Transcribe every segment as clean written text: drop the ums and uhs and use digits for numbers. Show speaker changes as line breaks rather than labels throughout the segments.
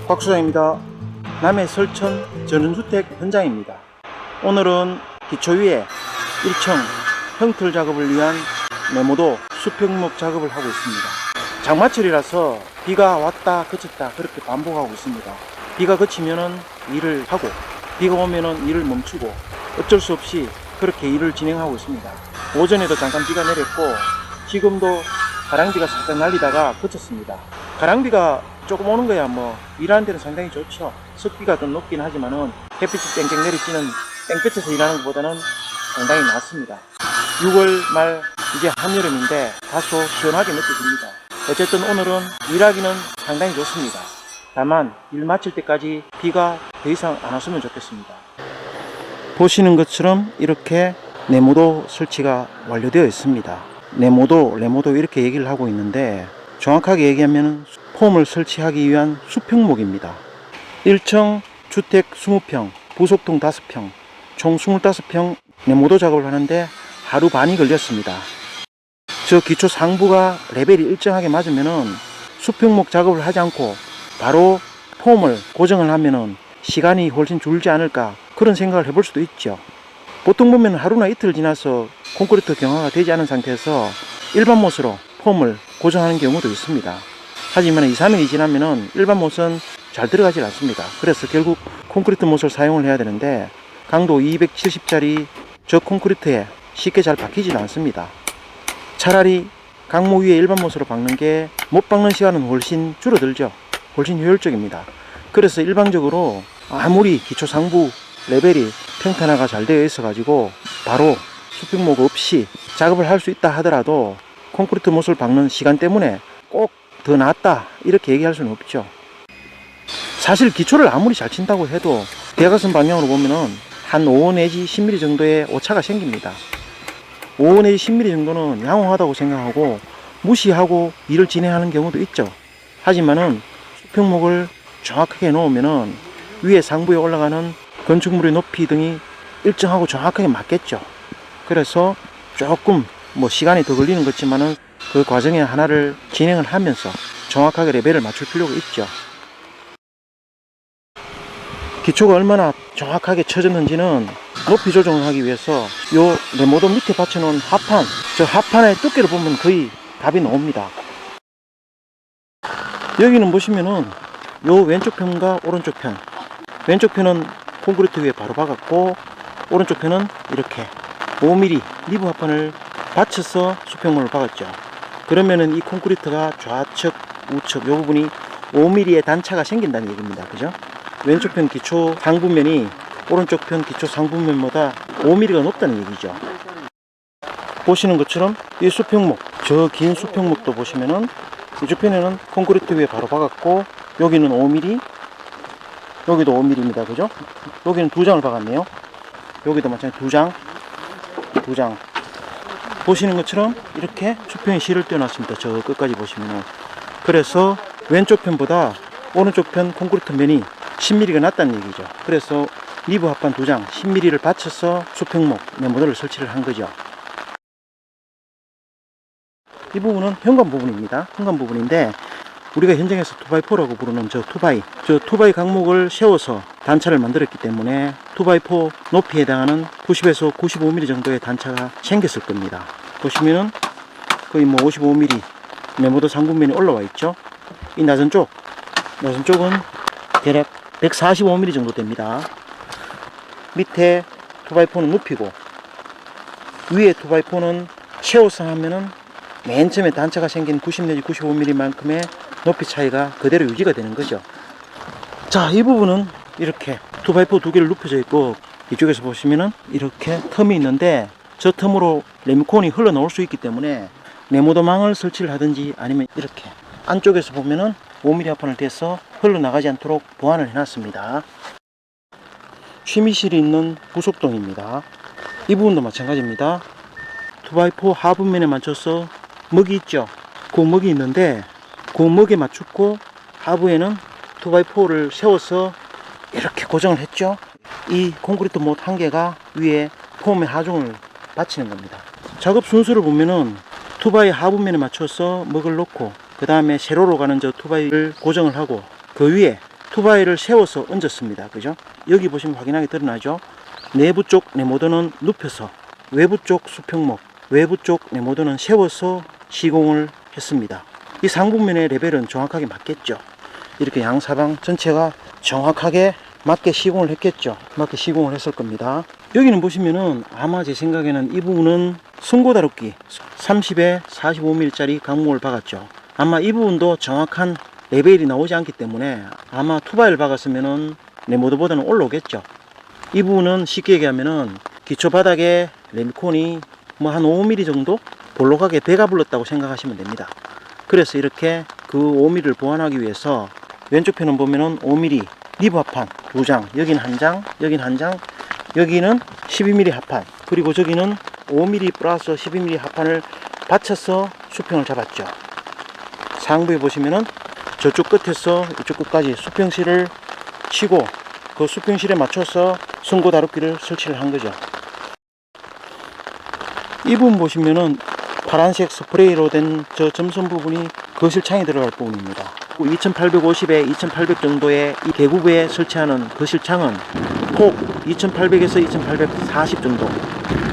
곽수장입니다. 남해 설천 전원주택 현장입니다. 오늘은 기초 위에 1층 형틀 작업을 위한 네모도 수평목 작업을 하고 있습니다. 장마철이라서 비가 왔다 그쳤다 그렇게 반복하고 있습니다. 비가 그치면은 일을 하고 비가 오면은 일을 멈추고 어쩔 수 없이 그렇게 일을 진행하고 있습니다. 오전에도 잠깐 비가 내렸고 지금도 가랑비가 살짝 날리다가 그쳤습니다. 가랑비가 조금 오는 거야 뭐 일하는 데는 상당히 좋죠. 습기가 좀 높긴 하지만은 햇빛이 땡땡 내리쬐는 땡볕에서 일하는 것보다는 상당히 낫습니다. 6월 말 이제 한여름인데 다소 시원하게 느껴집니다. 어쨌든 오늘은 일하기는 상당히 좋습니다. 다만 일 마칠 때까지 비가 더 이상 안 왔으면 좋겠습니다. 보시는 것처럼 이렇게 네모도 설치가 완료되어 있습니다. 네모도 이렇게 얘기를 하고 있는데 정확하게 얘기하면 폼을 설치하기 위한 수평목입니다. 1층 주택 20평, 부속동 5평, 총 25평 네모도 작업을 하는데 하루 반이 걸렸습니다. 저 기초 상부가 레벨이 일정하게 맞으면은 수평목 작업을 하지 않고 바로 폼을 고정을 하면은 시간이 훨씬 줄지 않을까 그런 생각을 해볼 수도 있죠. 보통 보면 하루나 이틀 지나서 콘크리트 경화가 되지 않은 상태에서 일반 못으로 폼을 고정하는 경우도 있습니다. 하지만 2, 3일이 지나면은 일반 못은 잘 들어가질 않습니다. 그래서 결국 콘크리트 못을 사용을 해야 되는데 강도 270짜리 저 콘크리트에 쉽게 잘 박히지도 않습니다. 차라리 강모 위에 일반 못으로 박는 게 못 박는 시간은 훨씬 줄어들죠. 훨씬 효율적입니다. 그래서 일반적으로 아무리 기초 상부 레벨이 평탄화가 잘 되어 있어 가지고 바로 수평목 없이 작업을 할 수 있다 하더라도 콘크리트 못을 박는 시간 때문에 꼭 더 낫다 이렇게 얘기할 수는 없죠. 사실 기초를 아무리 잘 친다고 해도 대각선 방향으로 보면은 한 5 내지 10mm 정도의 오차가 생깁니다. 5 내지 10mm 정도는 양호하다고 생각하고 무시하고 일을 진행하는 경우도 있죠. 하지만은 수평목을 정확하게 놓으면은 위에 상부에 올라가는 건축물의 높이 등이 일정하고 정확하게 맞겠죠. 그래서 조금 뭐 시간이 더 걸리는 것지만은 그 과정에 하나를 진행을 하면서 정확하게 레벨을 맞출 필요가 있죠. 기초가 얼마나 정확하게 쳐졌는지는 높이 조정을 하기 위해서 요 네모도 밑에 받쳐놓은 하판, 저 하판의 두께를 보면 거의 답이 나옵니다. 여기는 보시면은 요 왼쪽 편과 오른쪽 편, 왼쪽 편은 콘크리트 위에 바로 박았고 오른쪽 편은 이렇게 5mm 리브 하판을 받쳐서 수평목을 박았죠. 그러면은 이 콘크리트가 좌측 우측 요 부분이 5mm의 단차가 생긴다는 얘기입니다. 그죠? 왼쪽 편 기초 상부면이 오른쪽 편 기초 상부면보다 5mm가 높다는 얘기죠. 보시는 것처럼 이 수평목, 저 긴 수평목도 보시면은 이쪽 편에는 콘크리트 위에 바로 박았고 여기는 5mm, 여기도 5mm입니다. 그죠? 여기는 2장을 박았네요. 여기도 마찬가지 2장. 보시는 것처럼 이렇게 수평이 실을 떼어놨습니다. 저 끝까지 보시면은. 그래서 왼쪽 편보다 오른쪽 편 콘크리트 면이 10mm가 낫다는 얘기죠. 그래서 리브 합판 2장 10mm를 받쳐서 수평목 네모도를 설치를 한 거죠. 이 부분은 현관 부분입니다. 현관 부분인데 우리가 현장에서 2x4라고 부르는 저 2x 강목을 세워서 단차를 만들었기 때문에 2x4 높이에 해당하는 90에서 95mm 정도의 단차가 생겼을 겁니다. 보시면은 거의 뭐 55mm 네모도 상부면이 올라와 있죠. 이 낮은 쪽은 대략 145mm 정도 됩니다. 밑에 2x4는 높이고 위에 2x4는 세워서 하면은 맨 처음에 단차가 생긴 90 내지 95mm만큼의 높이 차이가 그대로 유지가 되는 거죠. 자, 이 부분은 이렇게 2x4 두 개를 눕혀져 있고 이쪽에서 보시면은 이렇게 텀이 있는데 저 텀으로 레미콘이 흘러나올 수 있기 때문에 네모도망을 설치를 하든지 아니면 이렇게 안쪽에서 보면은 5mm 합판을 대서 흘러나가지 않도록 보완을 해놨습니다. 취미실이 있는 부속동입니다. 이 부분도 마찬가지입니다. 2x4 하부면에 맞춰서 먹이 있죠. 그 먹이 있는데 그 먹에 맞추고 하부에는 2x4를 세워서 이렇게 고정을 했죠. 이 콘크리트 못 한 개가 위에 폼의 하중을 받치는 겁니다. 작업 순서를 보면은 2x 하부면에 맞춰서 먹을 놓고 그 다음에 세로로 가는 저 2x를 고정을 하고 그 위에 투바이를 세워서 얹었습니다. 그죠? 여기 보시면 확인하게 드러나죠? 내부 쪽 네모도는 눕혀서, 외부 쪽 수평목, 외부 쪽 네모도는 세워서 시공을 했습니다. 이 상부면의 레벨은 정확하게 맞겠죠? 이렇게 양사방 전체가 정확하게 맞게 시공을 했겠죠? 맞게 시공을 했을 겁니다. 여기는 보시면은 아마 제 생각에는 이 부분은 송고 다루기 30에 45mm 짜리 강목을 박았죠. 아마 이 부분도 정확한 레벨이 나오지 않기 때문에 아마 투바이를 박았으면은 네모도보다는 올라오겠죠. 이 부분은 쉽게 얘기하면은 기초 바닥에 레미콘이 뭐 한 5mm 정도 볼록하게 배가 불렀다고 생각하시면 됩니다. 그래서 이렇게 그 5mm를 보완하기 위해서 왼쪽 편은 보면은 5mm 리브 합판 2장, 여긴 한 장, 여긴 한 장, 여기는 12mm 합판, 그리고 저기는 5mm 플러스 12mm 합판을 받쳐서 수평을 잡았죠. 상부에 보시면은 저쪽 끝에서 이쪽 끝까지 수평실을 치고 그 수평실에 맞춰서 송고 다루기를 설치를 한 거죠. 이 부분 보시면은 파란색 스프레이로 된 저 점선 부분이 거실창에 들어갈 부분입니다. 2850에 2800 정도의 이 계구부에 설치하는 거실창은 폭 2800에서 2840 정도,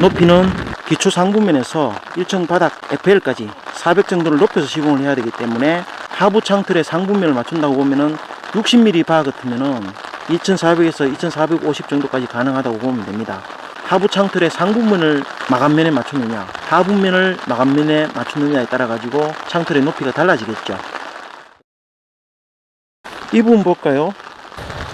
높이는 기초 상부면에서 1층 바닥 FL까지 400 정도를 높여서 시공을 해야 되기 때문에 하부 창틀의 상부면을 맞춘다고 보면은 60mm 바 같으면은 2400에서 2450 정도까지 가능하다고 보면 됩니다. 하부 창틀의 상부면을 마감면에 맞추느냐, 하부면을 마감면에 맞추느냐에 따라 가지고 창틀의 높이가 달라지겠죠. 이 부분 볼까요?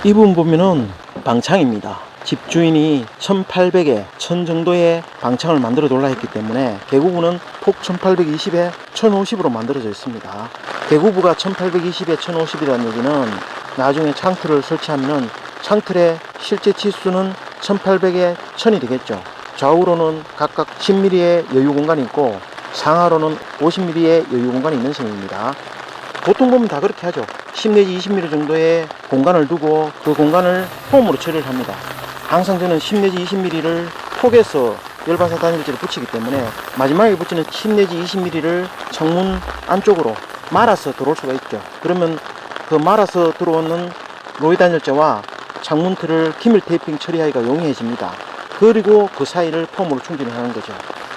이 부분 보면은 방창입니다. 집주인이 1800에 1000 정도의 방창을 만들어 놓으려 했기 때문에 계구부는 폭 1820에 1050으로 만들어져 있습니다. 계구부가 1820에 1050이라는 얘기는 나중에 창틀을 설치하면은 창틀의 실제 치수는 1800에 1000이 되겠죠. 좌우로는 각각 10mm의 여유 공간이 있고 상하로는 50mm의 여유 공간이 있는 셈입니다. 보통 보면 다 그렇게 하죠. 10 내지 20mm 정도의 공간을 두고 그 공간을 폼으로 처리를 합니다. 항상 저는 10 내지 20mm를 톡에서 열반사 단일재를 붙이기 때문에 마지막에 붙이는 10 내지 20mm를 창문 안쪽으로 말아서 들어올 수가 있죠. 그러면 그 말아서 들어오는 로이 단열재와 창문 틀을 기밀 테이핑 처리하기가 용이해집니다. 그리고 그 사이를 폼으로 충전을 하는 거죠.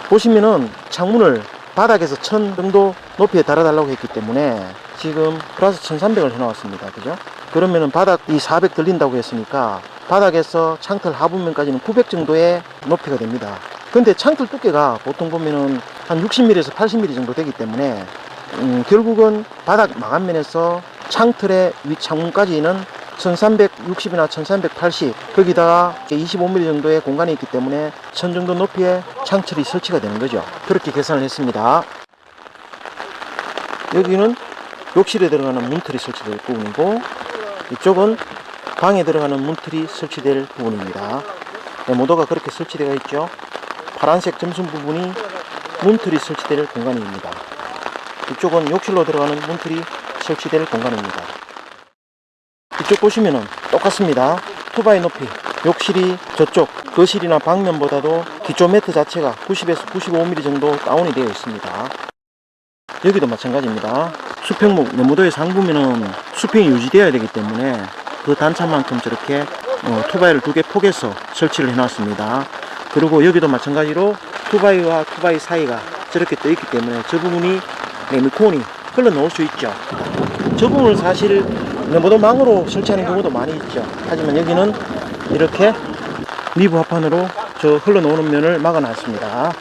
보시면은 창문을 바닥에서 1000 정도 높이에 달아달라고 했기 때문에 지금 플러스 1300을 해놓았습니다. 그죠? 그러면은 바닥 이 400 들린다고 했으니까 바닥에서 창틀 하부면까지는 900 정도의 높이가 됩니다. 근데 창틀 두께가 보통 보면은 한 60mm에서 80mm 정도 되기 때문에 결국은 바닥 마감면에서 창틀의 윗창문까지는 1360이나 1380, 거기다가 25mm 정도의 공간이 있기 때문에 1000 정도 높이의 창틀이 설치가 되는 거죠. 그렇게 계산을 했습니다. 여기는 욕실에 들어가는 문틀이 설치될 부분이고, 이쪽은 방에 들어가는 문틀이 설치될 부분입니다. 모두가 그렇게 설치되어 있죠. 파란색 점선 부분이 문틀이 설치될 공간입니다. 이쪽은 욕실로 들어가는 문틀이 설치될 공간입니다. 이쪽 보시면은 똑같습니다. 투바이 높이, 욕실이 저쪽 거실이나 방면보다도 기초 매트 자체가 90에서 95mm 정도 다운이 되어 있습니다. 여기도 마찬가지입니다. 수평목 네모도의 상부면은 수평이 유지되어야 되기 때문에 그 단차만큼 저렇게 투바이를 2개 폭에서 설치를 해놨습니다. 그리고 여기도 마찬가지로 투바이와 투바이 사이가 저렇게 떠 있기 때문에 저 부분이 레미콘이 흘러 나올 수 있죠. 저 부분을 사실 네모도 망으로 설치하는 경우도 많이 있죠. 하지만 여기는 이렇게 리브 합판으로 저 흘러나오는 면을 막아놨습니다.